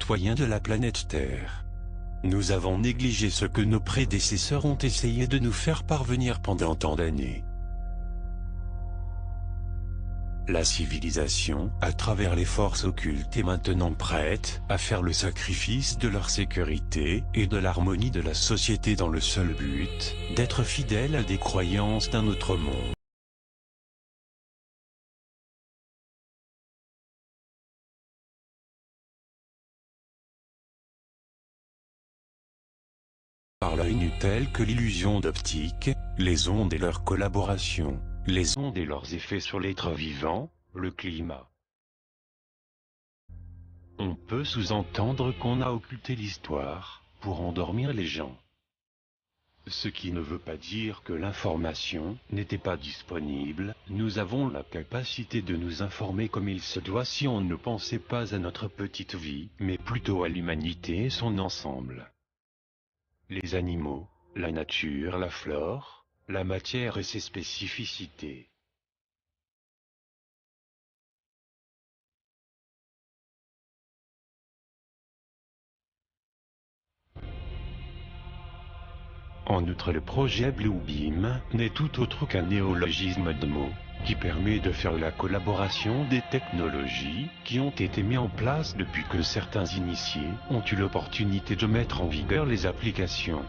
Citoyens de la planète Terre. Nous avons négligé ce que nos prédécesseurs ont essayé de nous faire parvenir pendant tant d'années. La civilisation, à travers les forces occultes, est maintenant prête à faire le sacrifice de leur sécurité et de l'harmonie de la société dans le seul but d'être fidèle à des croyances d'un autre monde. Par la telle que l'illusion d'optique, les ondes et leur collaboration, les ondes et leurs effets sur l'être vivant, le climat. On peut sous-entendre qu'on a occulté l'histoire pour endormir les gens. Ce qui ne veut pas dire que l'information n'était pas disponible. Nous avons la capacité de nous informer comme il se doit si on ne pensait pas à notre petite vie, mais plutôt à l'humanité et son ensemble. Les animaux, la nature, la flore, la matière et ses spécificités. En outre, le projet Bluebeam n'est tout autre qu'un néologisme de mots qui permet de faire la collaboration des technologies qui ont été mises en place depuis que certains initiés ont eu l'opportunité de mettre en vigueur les applications.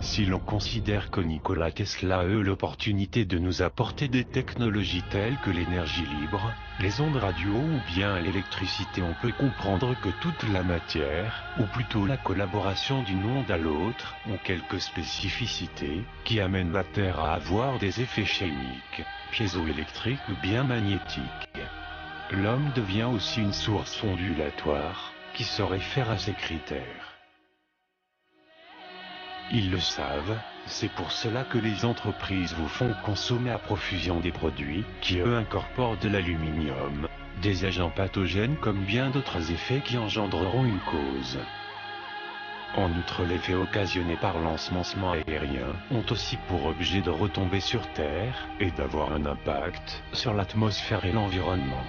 Si l'on considère que Nikola Tesla a eu l'opportunité de nous apporter des technologies telles que l'énergie libre, les ondes radio ou bien l'électricité, on peut comprendre que toute la matière, ou plutôt la collaboration d'une onde à l'autre, ont quelques spécificités qui amènent la Terre à avoir des effets chimiques, piézoélectriques ou bien magnétiques. L'homme devient aussi une source ondulatoire qui se réfère à ces critères. Ils le savent, c'est pour cela que les entreprises vous font consommer à profusion des produits qui eux incorporent de l'aluminium, des agents pathogènes comme bien d'autres effets qui engendreront une cause. En outre, l'effet occasionné par l'ensemencement aérien ont aussi pour objet de retomber sur Terre et d'avoir un impact sur l'atmosphère et l'environnement.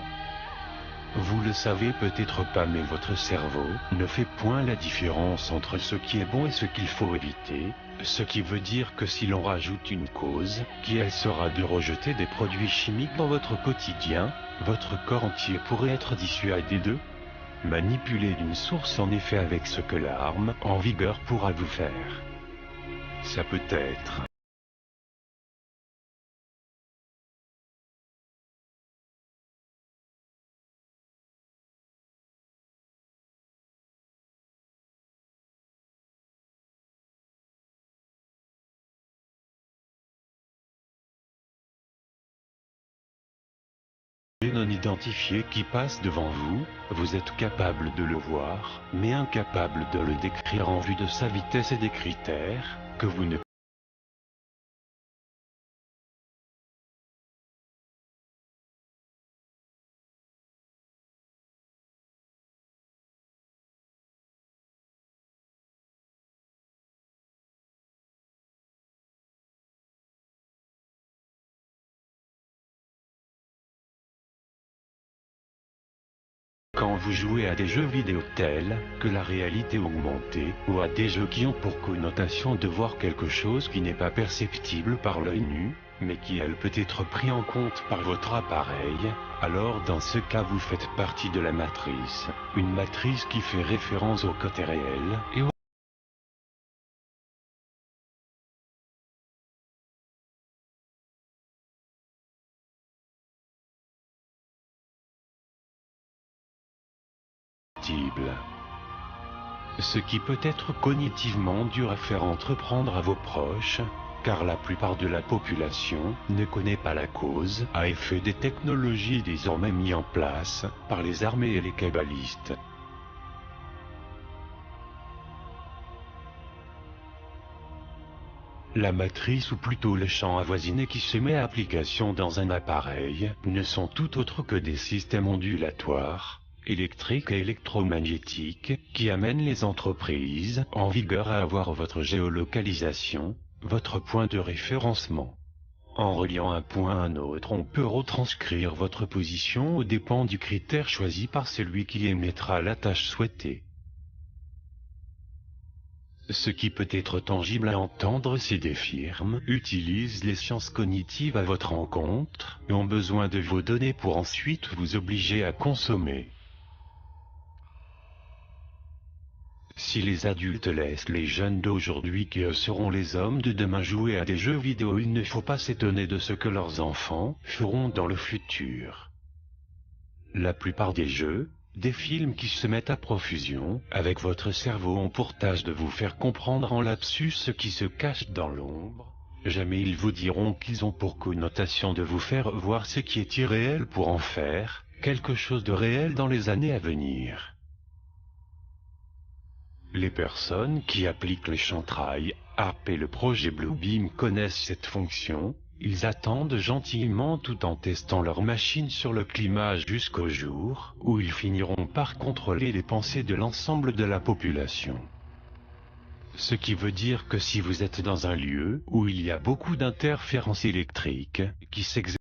Vous le savez peut-être pas, mais votre cerveau ne fait point la différence entre ce qui est bon et ce qu'il faut éviter, ce qui veut dire que si l'on rajoute une cause, qui elle sera de rejeter des produits chimiques dans votre quotidien, votre corps entier pourrait être dissuadé de manipuler d'une source en effet avec ce que l'arme en vigueur pourra vous faire. Ça peut être non identifié qui passe devant vous, vous êtes capable de le voir, mais incapable de le décrire en vue de sa vitesse et des critères que vous ne Quand vous jouez à des jeux vidéo tels que la réalité augmentée, ou à des jeux qui ont pour connotation de voir quelque chose qui n'est pas perceptible par l'œil nu, mais qui elle peut être pris en compte par votre appareil, alors dans ce cas vous faites partie de la matrice, une matrice qui fait référence au côté réel et au possible. Ce qui peut être cognitivement dur à faire entreprendre à vos proches, car la plupart de la population ne connaît pas la cause à effet des technologies désormais mises en place par les armées et les kabbalistes. La matrice ou plutôt le champ avoisiné qui se met à application dans un appareil ne sont tout autres que des systèmes ondulatoires, électriques et électromagnétiques, qui amènent les entreprises en vigueur à avoir votre géolocalisation, votre point de référencement. En reliant un point à un autre, on peut retranscrire votre position aux dépens du critère choisi par celui qui émettra la tâche souhaitée. Ce qui peut être tangible à entendre, c'est des firmes utilisent les sciences cognitives à votre encontre et ont besoin de vos données pour ensuite vous obliger à consommer. Si les adultes laissent les jeunes d'aujourd'hui qui seront les hommes de demain jouer à des jeux vidéo, il ne faut pas s'étonner de ce que leurs enfants feront dans le futur. La plupart des jeux, des films qui se mettent à profusion avec votre cerveau ont pour tâche de vous faire comprendre en lapsus ce qui se cache dans l'ombre. Jamais ils vous diront qu'ils ont pour connotation de vous faire voir ce qui est irréel pour en faire quelque chose de réel dans les années à venir. Les personnes qui appliquent les chantrails, ARP et le projet Bluebeam connaissent cette fonction. Ils attendent gentiment tout en testant leur machine sur le climat jusqu'au jour où ils finiront par contrôler les pensées de l'ensemble de la population. Ce qui veut dire que si vous êtes dans un lieu où il y a beaucoup d'interférences électriques qui s'exercent,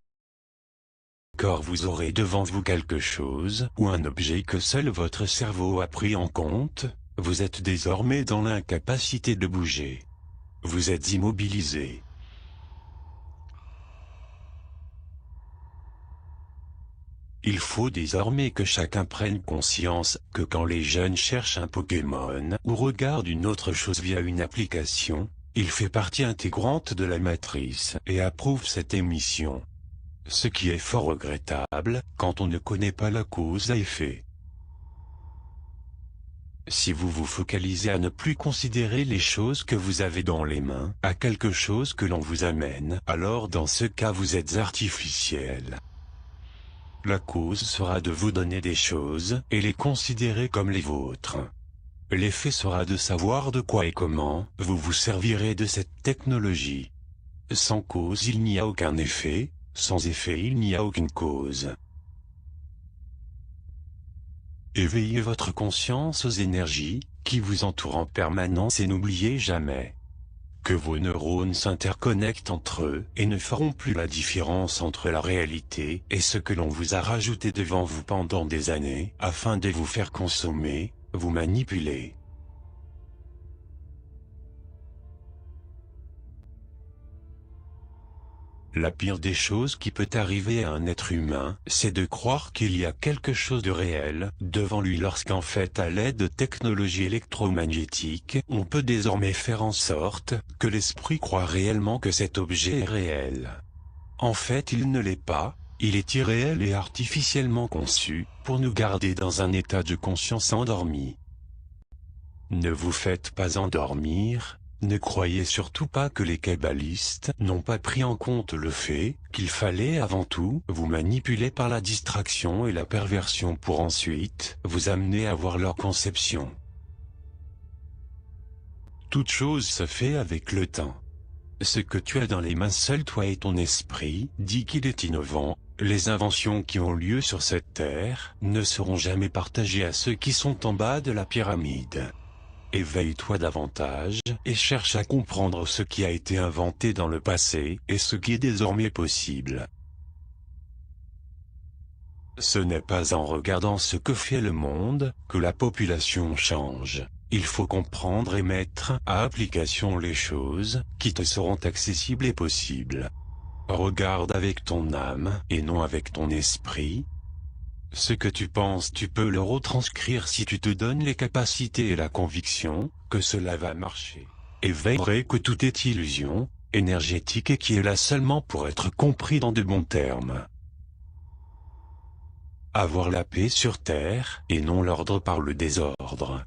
car vous aurez devant vous quelque chose ou un objet que seul votre cerveau a pris en compte, vous êtes désormais dans l'incapacité de bouger. Vous êtes immobilisé. Il faut désormais que chacun prenne conscience que quand les jeunes cherchent un Pokémon ou regardent une autre chose via une application, il fait partie intégrante de la matrice et approuve cette émission. Ce qui est fort regrettable quand on ne connaît pas la cause à effet. Si vous vous focalisez à ne plus considérer les choses que vous avez dans les mains, à quelque chose que l'on vous amène, alors dans ce cas vous êtes artificiel. La cause sera de vous donner des choses et les considérer comme les vôtres. L'effet sera de savoir de quoi et comment vous vous servirez de cette technologie. Sans cause il n'y a aucun effet, sans effet il n'y a aucune cause. Éveillez votre conscience aux énergies qui vous entourent en permanence et n'oubliez jamais que vos neurones s'interconnectent entre eux et ne feront plus la différence entre la réalité et ce que l'on vous a rajouté devant vous pendant des années afin de vous faire consommer, vous manipuler. La pire des choses qui peut arriver à un être humain, c'est de croire qu'il y a quelque chose de réel devant lui lorsqu'en fait à l'aide de technologies électromagnétiques, on peut désormais faire en sorte que l'esprit croit réellement que cet objet est réel. En fait il ne l'est pas, il est irréel et artificiellement conçu, pour nous garder dans un état de conscience endormi. Ne vous faites pas endormir. Ne croyez surtout pas que les kabbalistes n'ont pas pris en compte le fait qu'il fallait avant tout vous manipuler par la distraction et la perversion pour ensuite vous amener à voir leur conception. Toute chose se fait avec le temps. Ce que tu as dans les mains seul toi et ton esprit dit qu'il est innovant. Les inventions qui ont lieu sur cette terre ne seront jamais partagées à ceux qui sont en bas de la pyramide. Éveille-toi davantage et cherche à comprendre ce qui a été inventé dans le passé et ce qui est désormais possible. Ce n'est pas en regardant ce que fait le monde que la population change. Il faut comprendre et mettre à application les choses qui te seront accessibles et possibles. Regarde avec ton âme et non avec ton esprit. Ce que tu penses, tu peux le retranscrire si tu te donnes les capacités et la conviction que cela va marcher. Et veillerai que tout est illusion énergétique et qui est là seulement pour être compris dans de bons termes. Avoir la paix sur terre et non l'ordre par le désordre.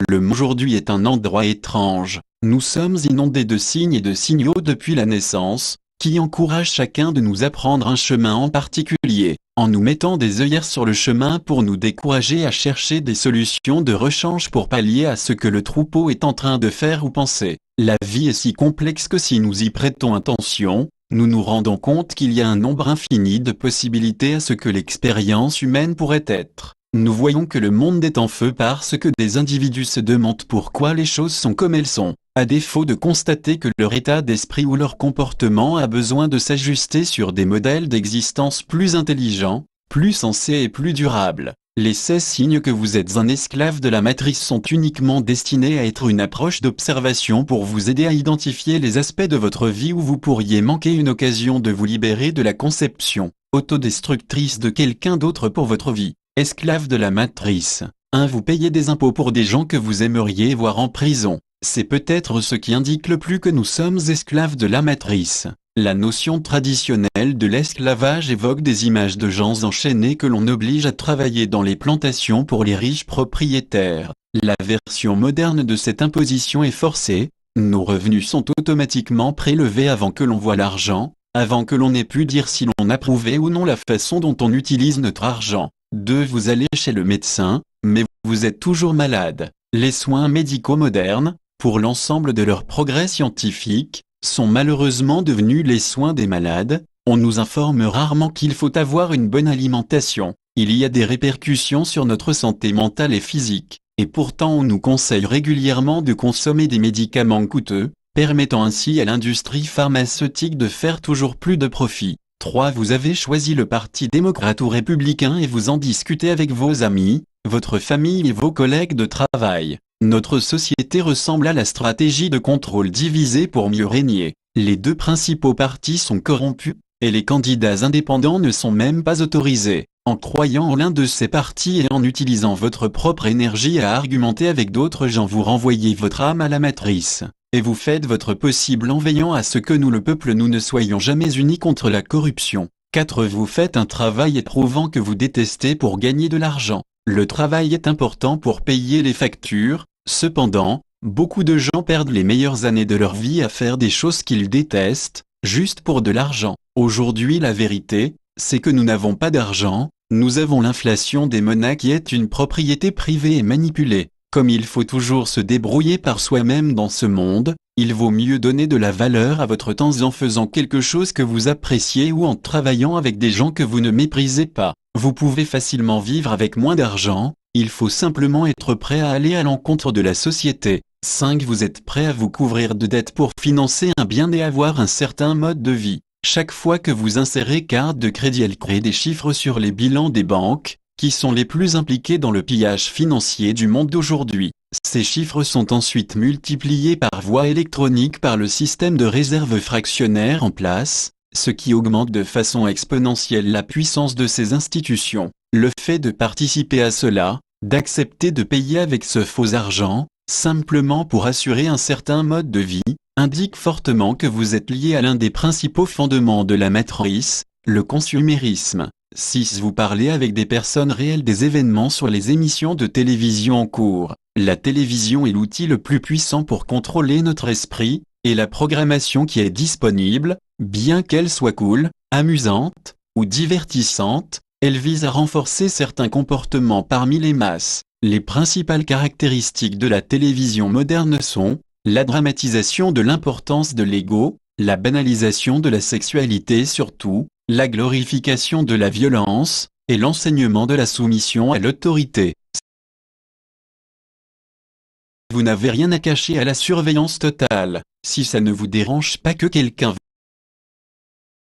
Le monde aujourd'hui est un endroit étrange. Nous sommes inondés de signes et de signaux depuis la naissance, qui encouragent chacun de nous à prendre un chemin en particulier, en nous mettant des œillères sur le chemin pour nous décourager à chercher des solutions de rechange pour pallier à ce que le troupeau est en train de faire ou penser. La vie est si complexe que si nous y prêtons attention, nous nous rendons compte qu'il y a un nombre infini de possibilités à ce que l'expérience humaine pourrait être. Nous voyons que le monde est en feu parce que des individus se demandent pourquoi les choses sont comme elles sont, à défaut de constater que leur état d'esprit ou leur comportement a besoin de s'ajuster sur des modèles d'existence plus intelligents, plus sensés et plus durables. Les 16 signes que vous êtes un esclave de la matrice sont uniquement destinés à être une approche d'observation pour vous aider à identifier les aspects de votre vie où vous pourriez manquer une occasion de vous libérer de la conception autodestructrice de quelqu'un d'autre pour votre vie. Esclave de la matrice. 1. Vous payez des impôts pour des gens que vous aimeriez voir en prison. C'est peut-être ce qui indique le plus que nous sommes esclaves de la matrice. La notion traditionnelle de l'esclavage évoque des images de gens enchaînés que l'on oblige à travailler dans les plantations pour les riches propriétaires. La version moderne de cette imposition est forcée. Nos revenus sont automatiquement prélevés avant que l'on voie l'argent, avant que l'on ait pu dire si l'on approuvait ou non la façon dont on utilise notre argent. 2. Vous allez chez le médecin, mais vous êtes toujours malade. Les soins médicaux modernes, pour l'ensemble de leur progrès scientifique, sont malheureusement devenus les soins des malades. On nous informe rarement qu'il faut avoir une bonne alimentation. Il y a des répercussions sur notre santé mentale et physique, et pourtant on nous conseille régulièrement de consommer des médicaments coûteux, permettant ainsi à l'industrie pharmaceutique de faire toujours plus de profit. 3. Vous avez choisi le parti démocrate ou républicain et vous en discutez avec vos amis, votre famille et vos collègues de travail. Notre société ressemble à la stratégie de contrôle divisée pour mieux régner. Les deux principaux partis sont corrompus, et les candidats indépendants ne sont même pas autorisés. En croyant en l'un de ces partis et en utilisant votre propre énergie à argumenter avec d'autres gens, vous renvoyez votre âme à la matrice. Et vous faites votre possible en veillant à ce que nous le peuple nous ne soyons jamais unis contre la corruption. 4. Vous faites un travail éprouvant que vous détestez pour gagner de l'argent. Le travail est important pour payer les factures, cependant, beaucoup de gens perdent les meilleures années de leur vie à faire des choses qu'ils détestent, juste pour de l'argent. Aujourd'hui la vérité, c'est que nous n'avons pas d'argent, nous avons l'inflation des monnaies qui est une propriété privée et manipulée. Comme il faut toujours se débrouiller par soi-même dans ce monde, il vaut mieux donner de la valeur à votre temps en faisant quelque chose que vous appréciez ou en travaillant avec des gens que vous ne méprisez pas. Vous pouvez facilement vivre avec moins d'argent, il faut simplement être prêt à aller à l'encontre de la société. 5. Vous êtes prêt à vous couvrir de dettes pour financer un bien et avoir un certain mode de vie. Chaque fois que vous insérez carte de crédit, elle crée des chiffres sur les bilans des banques, qui sont les plus impliqués dans le pillage financier du monde d'aujourd'hui. Ces chiffres sont ensuite multipliés par voie électronique par le système de réserve fractionnaire en place, ce qui augmente de façon exponentielle la puissance de ces institutions. Le fait de participer à cela, d'accepter de payer avec ce faux argent, simplement pour assurer un certain mode de vie, indique fortement que vous êtes lié à l'un des principaux fondements de la matrice, le consumérisme. 6. Vous parlez avec des personnes réelles des événements sur les émissions de télévision en cours. La télévision est l'outil le plus puissant pour contrôler notre esprit, et la programmation qui est disponible, bien qu'elle soit cool, amusante, ou divertissante, elle vise à renforcer certains comportements parmi les masses. Les principales caractéristiques de la télévision moderne sont la dramatisation de l'importance de l'ego, la banalisation de la sexualité et surtout, la glorification de la violence, et l'enseignement de la soumission à l'autorité. Vous n'avez rien à cacher à la surveillance totale. Si ça ne vous dérange pas que quelqu'un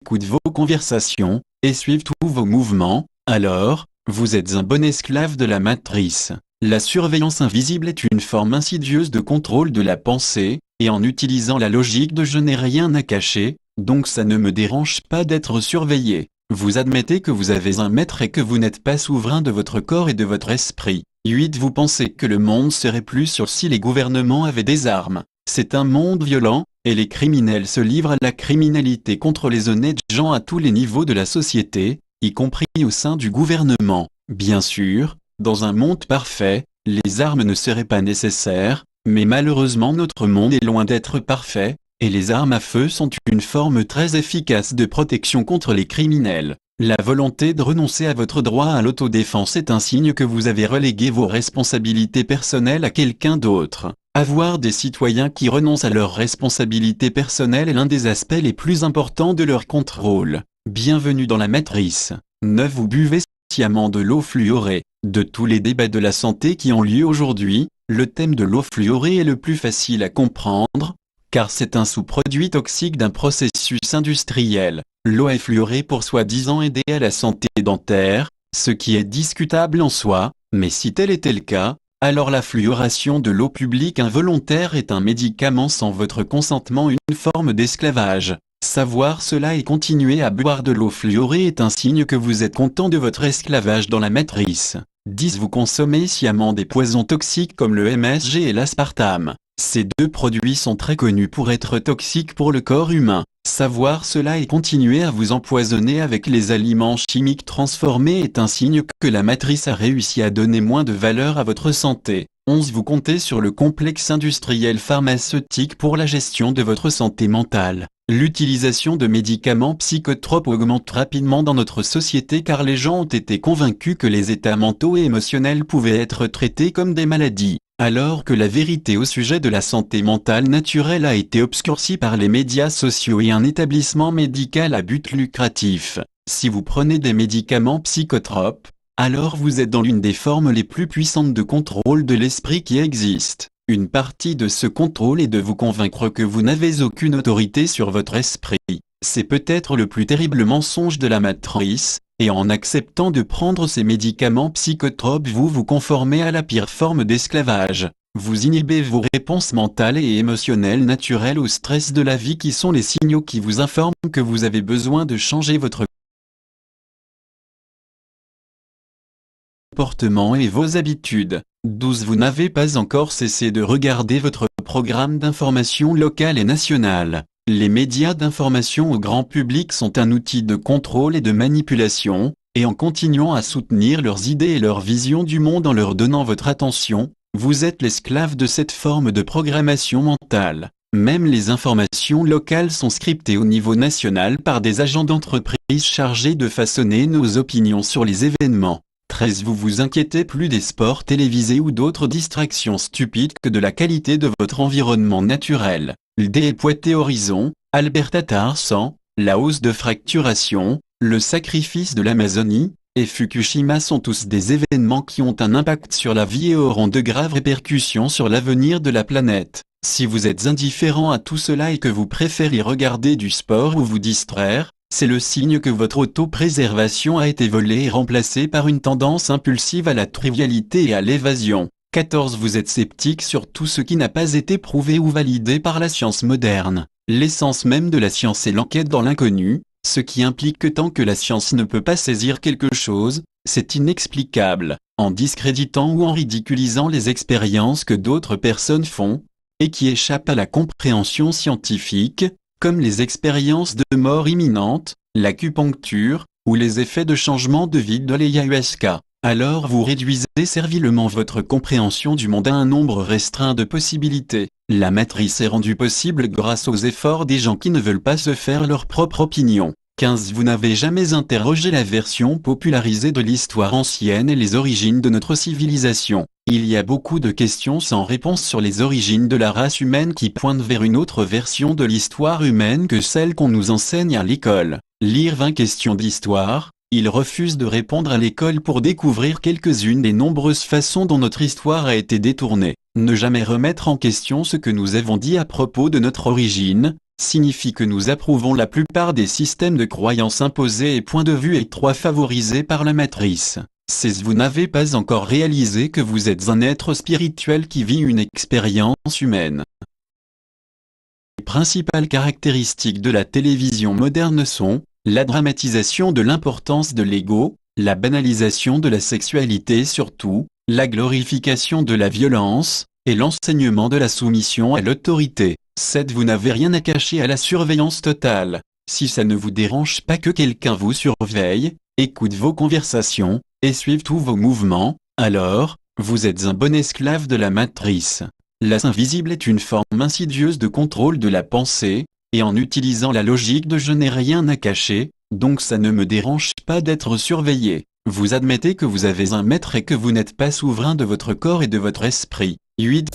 écoute vos conversations, et suive tous vos mouvements, alors, vous êtes un bon esclave de la matrice. La surveillance invisible est une forme insidieuse de contrôle de la pensée, et en utilisant la logique de je n'ai rien à cacher, donc ça ne me dérange pas d'être surveillé. Vous admettez que vous avez un maître et que vous n'êtes pas souverain de votre corps et de votre esprit. 8. Vous pensez que le monde serait plus sûr si les gouvernements avaient des armes. C'est un monde violent, et les criminels se livrent à la criminalité contre les honnêtes gens à tous les niveaux de la société, y compris au sein du gouvernement. Bien sûr, dans un monde parfait, les armes ne seraient pas nécessaires, mais malheureusement notre monde est loin d'être parfait, et les armes à feu sont une forme très efficace de protection contre les criminels. La volonté de renoncer à votre droit à l'autodéfense est un signe que vous avez relégué vos responsabilités personnelles à quelqu'un d'autre. Avoir des citoyens qui renoncent à leurs responsabilités personnelles est l'un des aspects les plus importants de leur contrôle. Bienvenue dans la matrice. 9. Vous buvez sciemment de l'eau fluorée. De tous les débats de la santé qui ont lieu aujourd'hui, le thème de l'eau fluorée est le plus facile à comprendre, car c'est un sous-produit toxique d'un processus industriel. L'eau est fluorée pour soi-disant aider à la santé dentaire, ce qui est discutable en soi, mais si tel était le cas, alors la fluoration de l'eau publique involontaire est un médicament sans votre consentement, une forme d'esclavage. Savoir cela et continuer à boire de l'eau fluorée est un signe que vous êtes content de votre esclavage dans la matrice. 10. Vous consommez sciemment des poisons toxiques comme le MSG et l'aspartame. Ces deux produits sont très connus pour être toxiques pour le corps humain. Savoir cela et continuer à vous empoisonner avec les aliments chimiques transformés est un signe que la matrice a réussi à donner moins de valeur à votre santé. 11. Vous comptez sur le complexe industriel pharmaceutique pour la gestion de votre santé mentale. L'utilisation de médicaments psychotropes augmente rapidement dans notre société car les gens ont été convaincus que les états mentaux et émotionnels pouvaient être traités comme des maladies, alors que la vérité au sujet de la santé mentale naturelle a été obscurcie par les médias sociaux et un établissement médical à but lucratif. Si vous prenez des médicaments psychotropes, alors vous êtes dans l'une des formes les plus puissantes de contrôle de l'esprit qui existent. Une partie de ce contrôle est de vous convaincre que vous n'avez aucune autorité sur votre esprit. C'est peut-être le plus terrible mensonge de la matrice, et en acceptant de prendre ces médicaments psychotropes vous vous conformez à la pire forme d'esclavage. Vous inhibez vos réponses mentales et émotionnelles naturelles au stress de la vie qui sont les signaux qui vous informent que vous avez besoin de changer votre comportement et vos habitudes. 12. Vous n'avez pas encore cessé de regarder votre programme d'information locale et nationale. Les médias d'information au grand public sont un outil de contrôle et de manipulation, et en continuant à soutenir leurs idées et leur vision du monde en leur donnant votre attention, vous êtes l'esclave de cette forme de programmation mentale. Même les informations locales sont scriptées au niveau national par des agents d'entreprise chargés de façonner nos opinions sur les événements. 13. Vous vous inquiétez plus des sports télévisés ou d'autres distractions stupides que de la qualité de votre environnement naturel. L'Deepwater Horizon, Albert Tattar 100, la hausse de fracturation, le sacrifice de l'Amazonie, et Fukushima sont tous des événements qui ont un impact sur la vie et auront de graves répercussions sur l'avenir de la planète. Si vous êtes indifférent à tout cela et que vous préférez regarder du sport ou vous distraire, c'est le signe que votre autopréservation a été volée et remplacée par une tendance impulsive à la trivialité et à l'évasion. 14. Vous êtes sceptique sur tout ce qui n'a pas été prouvé ou validé par la science moderne. L'essence même de la science est l'enquête dans l'inconnu, ce qui implique que tant que la science ne peut pas saisir quelque chose, c'est inexplicable. En discréditant ou en ridiculisant les expériences que d'autres personnes font, et qui échappent à la compréhension scientifique, comme les expériences de mort imminente, l'acupuncture, ou les effets de changement de vie de l'ayahuasca. Alors vous réduisez servilement votre compréhension du monde à un nombre restreint de possibilités. La matrice est rendue possible grâce aux efforts des gens qui ne veulent pas se faire leur propre opinion. 15. Vous n'avez jamais interrogé la version popularisée de l'histoire ancienne et les origines de notre civilisation. Il y a beaucoup de questions sans réponse sur les origines de la race humaine qui pointent vers une autre version de l'histoire humaine que celle qu'on nous enseigne à l'école. Lire 20 questions d'histoire, il refuse de répondre à l'école pour découvrir quelques-unes des nombreuses façons dont notre histoire a été détournée. Ne jamais remettre en question ce que nous avons dit à propos de notre origine, signifie que nous approuvons la plupart des systèmes de croyances imposés et points de vue étroits favorisés par la matrice. 16. Vous n'avez pas encore réalisé que vous êtes un être spirituel qui vit une expérience humaine. Les principales caractéristiques de la télévision moderne sont la dramatisation de l'importance de l'ego, la banalisation de la sexualité surtout, la glorification de la violence, et l'enseignement de la soumission à l'autorité. 7. Vous n'avez rien à cacher à la surveillance totale. Si ça ne vous dérange pas que quelqu'un vous surveille, écoute vos conversations, et suive tous vos mouvements, alors, Vous êtes un bon esclave de la matrice. L'as invisible est une forme insidieuse de contrôle de la pensée, et en utilisant la logique de je n'ai rien à cacher, donc ça ne me dérange pas d'être surveillé. Vous admettez que vous avez un maître et que vous n'êtes pas souverain de votre corps et de votre esprit. 8.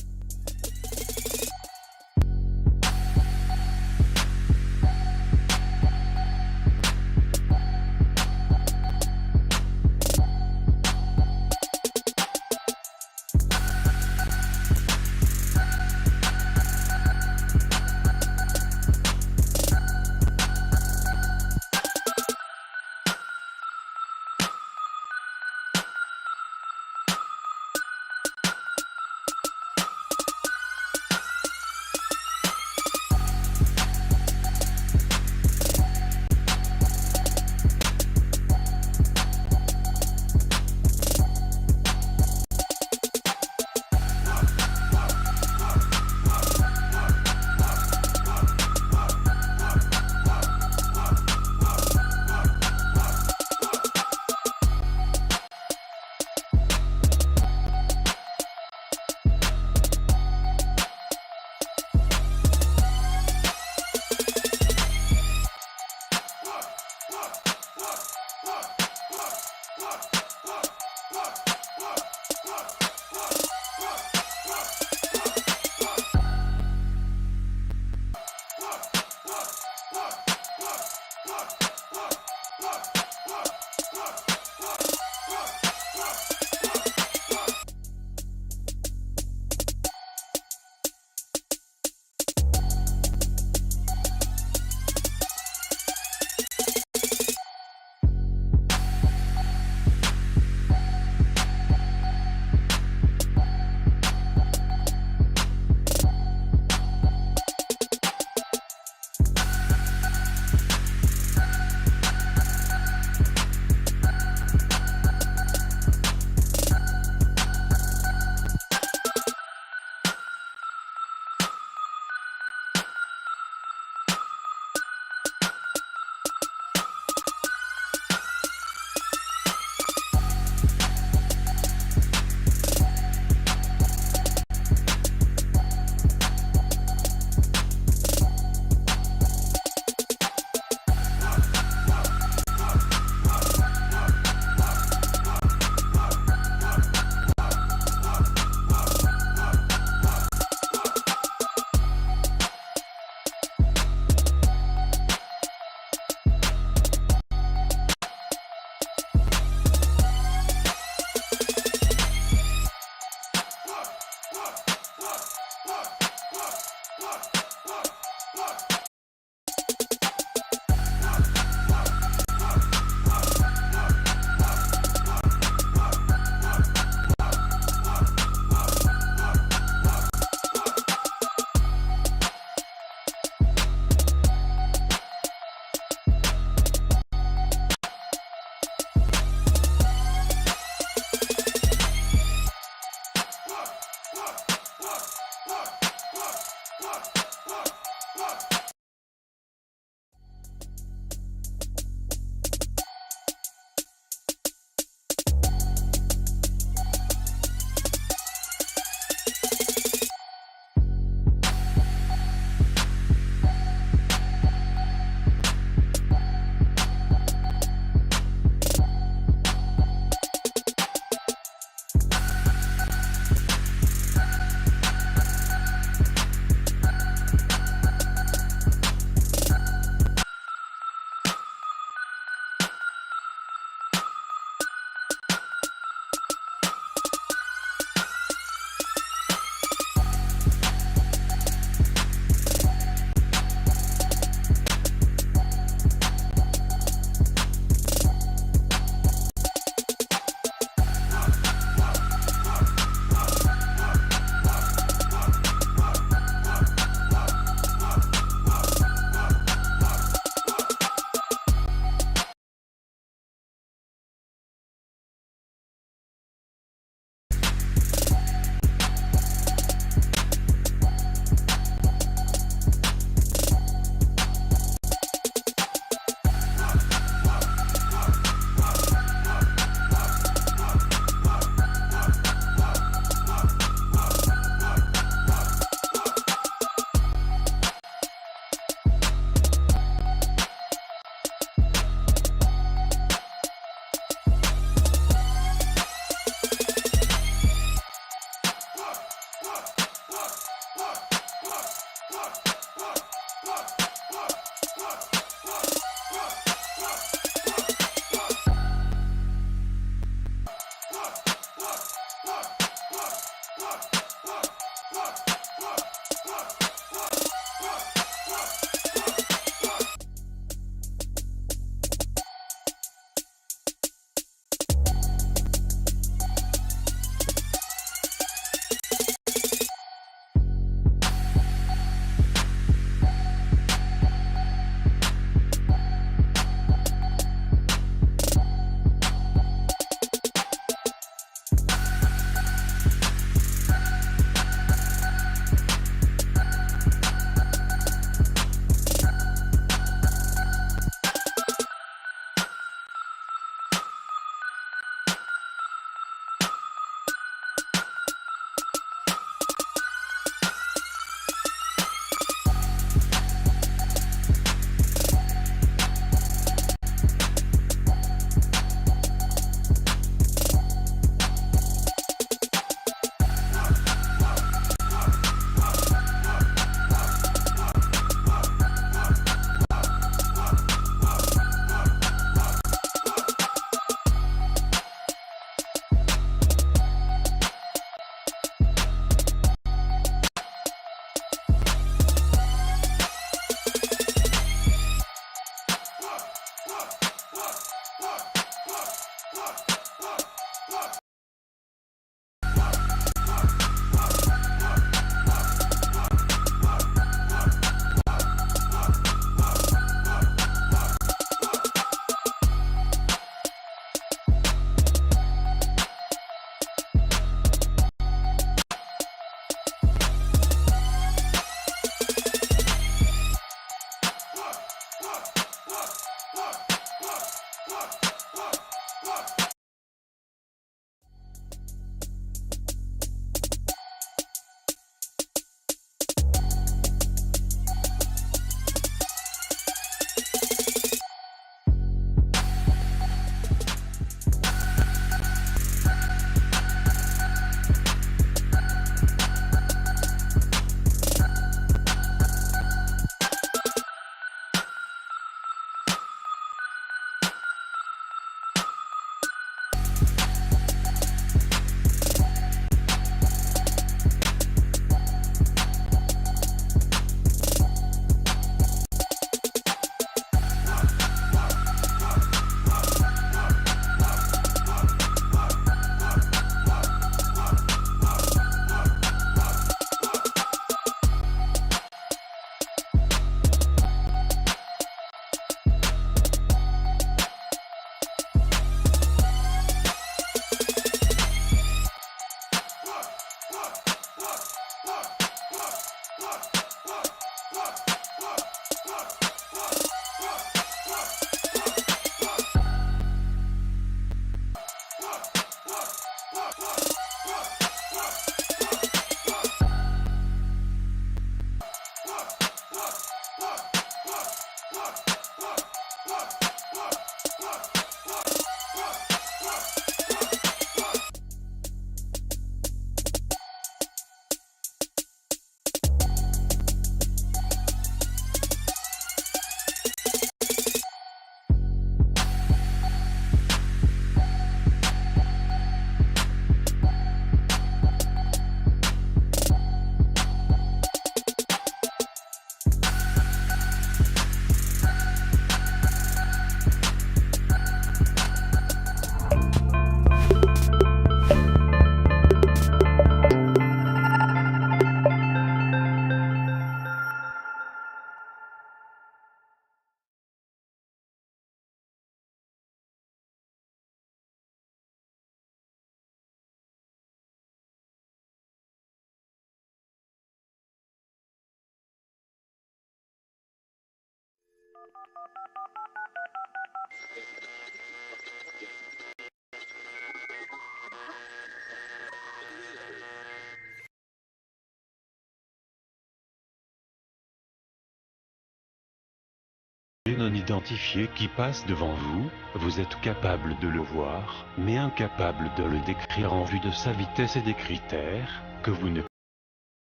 Non identifié qui passe devant vous, vous êtes capable de le voir, mais incapable de le décrire en vue de sa vitesse et des critères que vous ne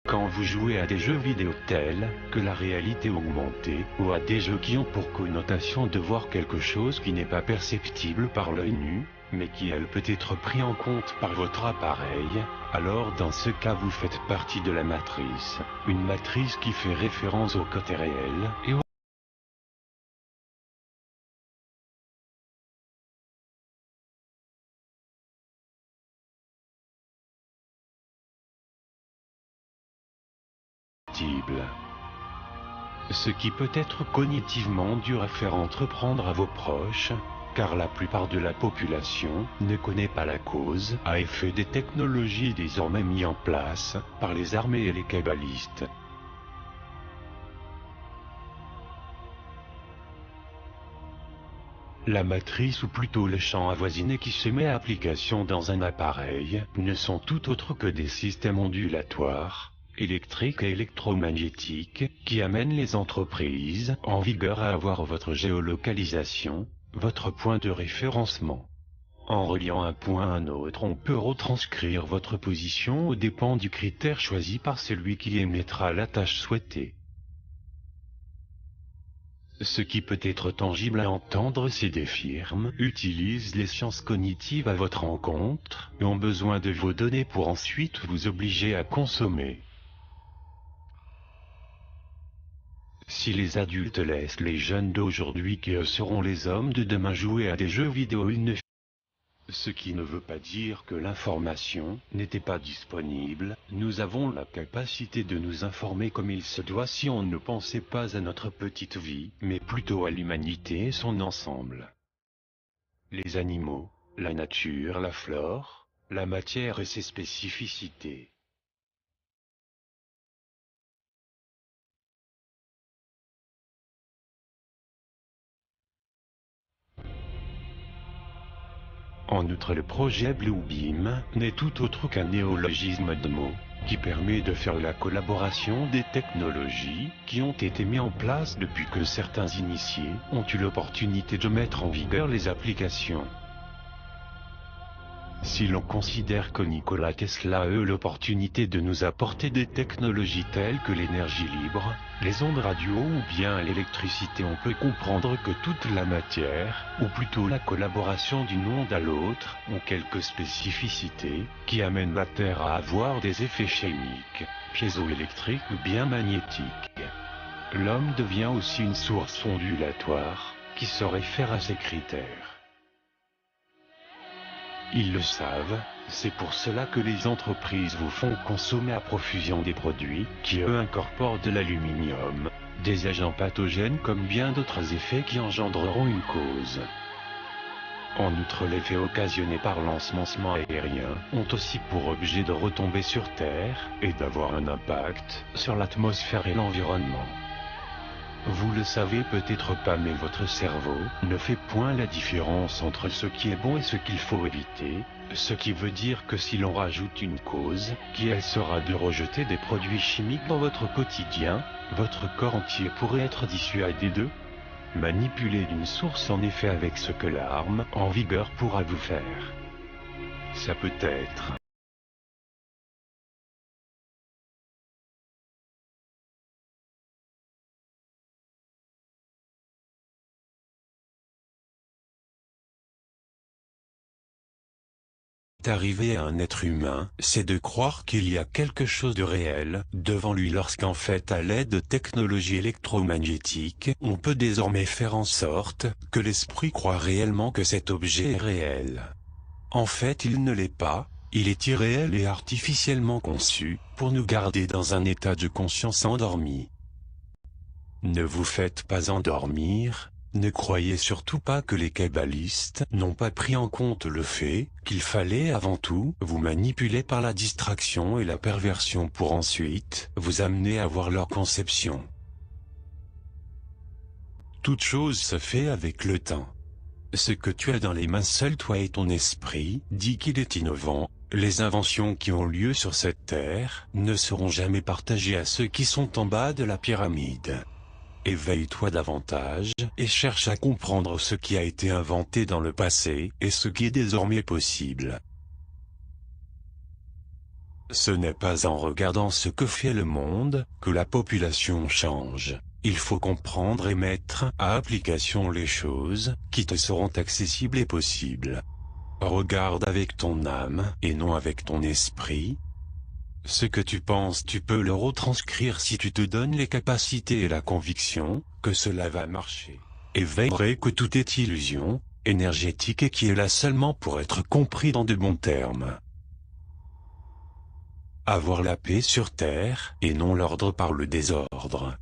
Quand vous jouez à des jeux vidéo tels que la réalité augmentée, ou à des jeux qui ont pour connotation de voir quelque chose qui n'est pas perceptible par l'œil nu, mais qui elle peut être pris en compte par votre appareil, alors dans ce cas vous faites partie de la matrice, une matrice qui fait référence au côté réel et au possible. Ce qui peut être cognitivement dur à faire entreprendre à vos proches, car la plupart de la population ne connaît pas la cause à effet des technologies désormais mises en place par les armées et les kabbalistes. La matrice ou plutôt le champ avoisiné qui se met à application dans un appareil ne sont tout autres que des systèmes ondulatoires, électriques et électromagnétiques, qui amènent les entreprises en vigueur à avoir votre géolocalisation, votre point de référencement. En reliant un point à un autre, on peut retranscrire votre position aux dépens du critère choisi par celui qui émettra la tâche souhaitée. Ce qui peut être tangible à entendre, c'est des firmes utilisent les sciences cognitives à votre encontre et ont besoin de vos données pour ensuite vous obliger à consommer. Si les adultes laissent les jeunes d'aujourd'hui qui seront les hommes de demain jouer à des jeux vidéo, ce qui ne veut pas dire que l'information n'était pas disponible, nous avons la capacité de nous informer comme il se doit si on ne pensait pas à notre petite vie, mais plutôt à l'humanité et son ensemble. Les animaux, la nature, la flore, la matière et ses spécificités. En outre, le projet Bluebeam n'est tout autre qu'un néologisme de mots, qui permet de faire la collaboration des technologies qui ont été mises en place depuis que certains initiés ont eu l'opportunité de mettre en vigueur les applications. Si l'on considère que Nikola Tesla a eu l'opportunité de nous apporter des technologies telles que l'énergie libre, les ondes radio ou bien l'électricité, on peut comprendre que toute la matière, ou plutôt la collaboration d'une onde à l'autre, ont quelques spécificités qui amènent la Terre à avoir des effets chimiques, piézoélectriques ou bien magnétiques. L'homme devient aussi une source ondulatoire qui se réfère à ces critères. Ils le savent, c'est pour cela que les entreprises vous font consommer à profusion des produits qui eux incorporent de l'aluminium, des agents pathogènes comme bien d'autres effets qui engendreront une cause. En outre, l'effet occasionné par l'ensemencement aérien ont aussi pour objet de retomber sur Terre et d'avoir un impact sur l'atmosphère et l'environnement. Vous le savez peut-être pas, mais votre cerveau ne fait point la différence entre ce qui est bon et ce qu'il faut éviter, ce qui veut dire que si l'on rajoute une cause, qui elle sera de rejeter des produits chimiques dans votre quotidien, votre corps entier pourrait être dissuadé de manipuler d'une source en effet avec ce que l'arme en vigueur pourra vous faire. Ça peut être arrivé à un être humain, c'est de croire qu'il y a quelque chose de réel devant lui lorsqu'en fait à l'aide de technologies électromagnétiques, on peut désormais faire en sorte que l'esprit croit réellement que cet objet est réel. En fait, il ne l'est pas, il est irréel et artificiellement conçu pour nous garder dans un état de conscience endormi. Ne vous faites pas endormir. Ne croyez surtout pas que les kabbalistes n'ont pas pris en compte le fait qu'il fallait avant tout vous manipuler par la distraction et la perversion pour ensuite vous amener à voir leur conception. Toute chose se fait avec le temps. Ce que tu as dans les mains, seul toi et ton esprit, dit qu'il est innovant. Les inventions qui ont lieu sur cette terre ne seront jamais partagées à ceux qui sont en bas de la pyramide. Éveille-toi davantage et cherche à comprendre ce qui a été inventé dans le passé et ce qui est désormais possible. Ce n'est pas en regardant ce que fait le monde que la population change. Il faut comprendre et mettre à application les choses qui te seront accessibles et possibles. Regarde avec ton âme et non avec ton esprit. Ce que tu penses, tu peux le retranscrire si tu te donnes les capacités et la conviction que cela va marcher. Et veillerai que tout est illusion énergétique et qui est là seulement pour être compris dans de bons termes. Avoir la paix sur terre et non l'ordre par le désordre.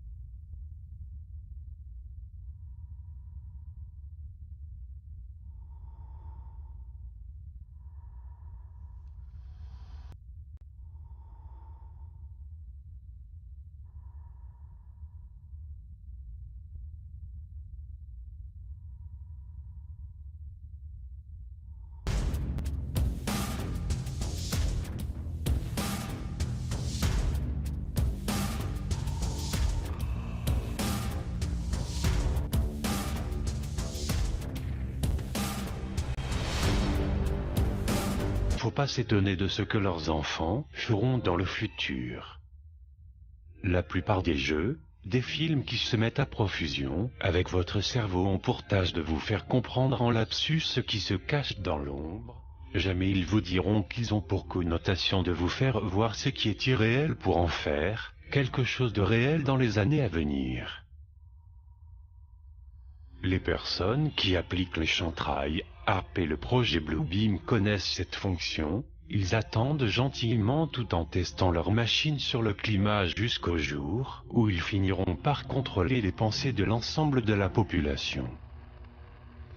Faut pas s'étonner de ce que leurs enfants feront dans le futur. La plupart des jeux, des films qui se mettent à profusion avec votre cerveau ont pour tâche de vous faire comprendre en lapsus ce qui se cache dans l'ombre. Jamais ils vous diront qu'ils ont pour connotation de vous faire voir ce qui est irréel pour en faire quelque chose de réel dans les années à venir. Les personnes qui appliquent les chantrailles, ARP et le projet Bluebeam connaissent cette fonction. Ils attendent gentiment tout en testant leur machine sur le climat jusqu'au jour où ils finiront par contrôler les pensées de l'ensemble de la population.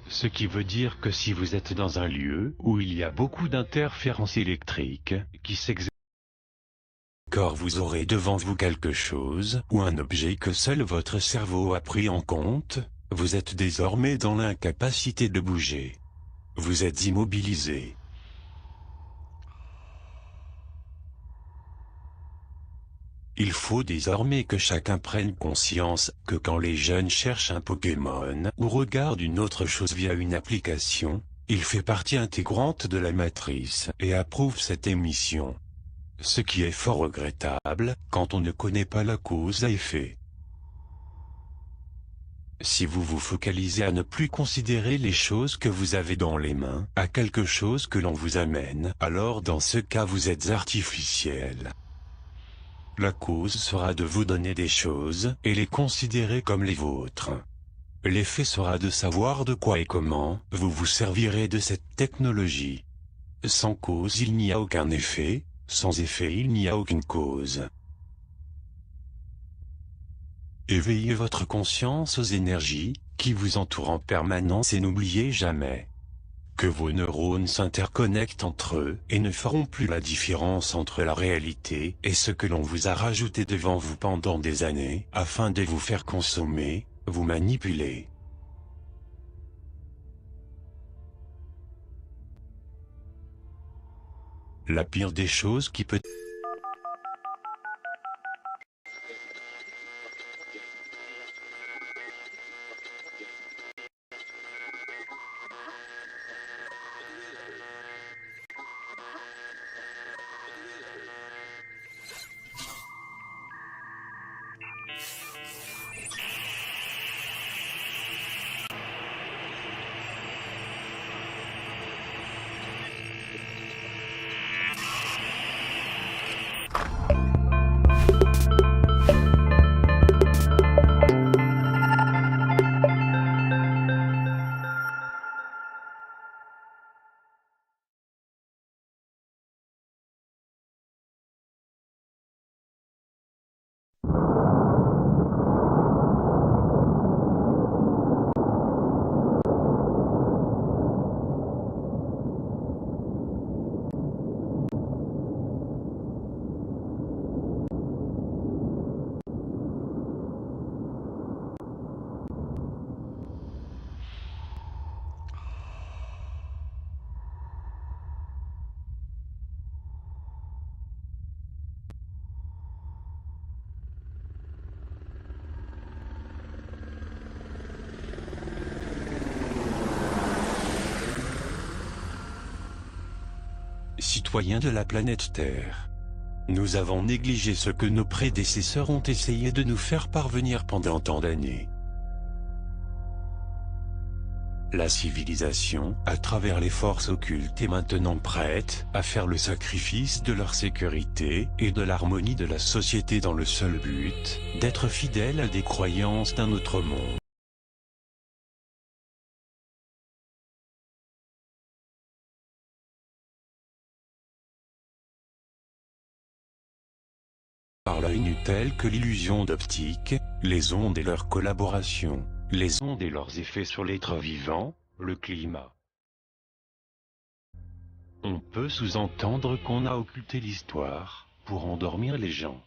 Ce qui veut dire que si vous êtes dans un lieu où il y a beaucoup d'interférences électriques qui s'exercent, vous aurez devant vous quelque chose ou un objet que seul votre cerveau a pris en compte, vous êtes désormais dans l'incapacité de bouger. Vous êtes immobilisé. Il faut désormais que chacun prenne conscience que quand les jeunes cherchent un Pokémon ou regardent une autre chose via une application, il fait partie intégrante de la matrice et approuve cette émission. Ce qui est fort regrettable quand on ne connaît pas la cause à effet. Si vous vous focalisez à ne plus considérer les choses que vous avez dans les mains, à quelque chose que l'on vous amène, alors dans ce cas vous êtes artificiel. La cause sera de vous donner des choses et les considérer comme les vôtres. L'effet sera de savoir de quoi et comment vous vous servirez de cette technologie. Sans cause il n'y a aucun effet, sans effet il n'y a aucune cause. Éveillez votre conscience aux énergies qui vous entourent en permanence et n'oubliez jamais que vos neurones s'interconnectent entre eux et ne feront plus la différence entre la réalité et ce que l'on vous a rajouté devant vous pendant des années afin de vous faire consommer, vous manipuler. La pire des choses qui peut citoyens de la planète Terre. Nous avons négligé ce que nos prédécesseurs ont essayé de nous faire parvenir pendant tant d'années. La civilisation, à travers les forces occultes, est maintenant prête à faire le sacrifice de leur sécurité et de l'harmonie de la société dans le seul but d'être fidèle à des croyances d'un autre monde. Par l'œil nu tel que l'illusion d'optique, les ondes et leur collaboration, les ondes et leurs effets sur l'être vivant, le climat. On peut sous-entendre qu'on a occulté l'histoire pour endormir les gens.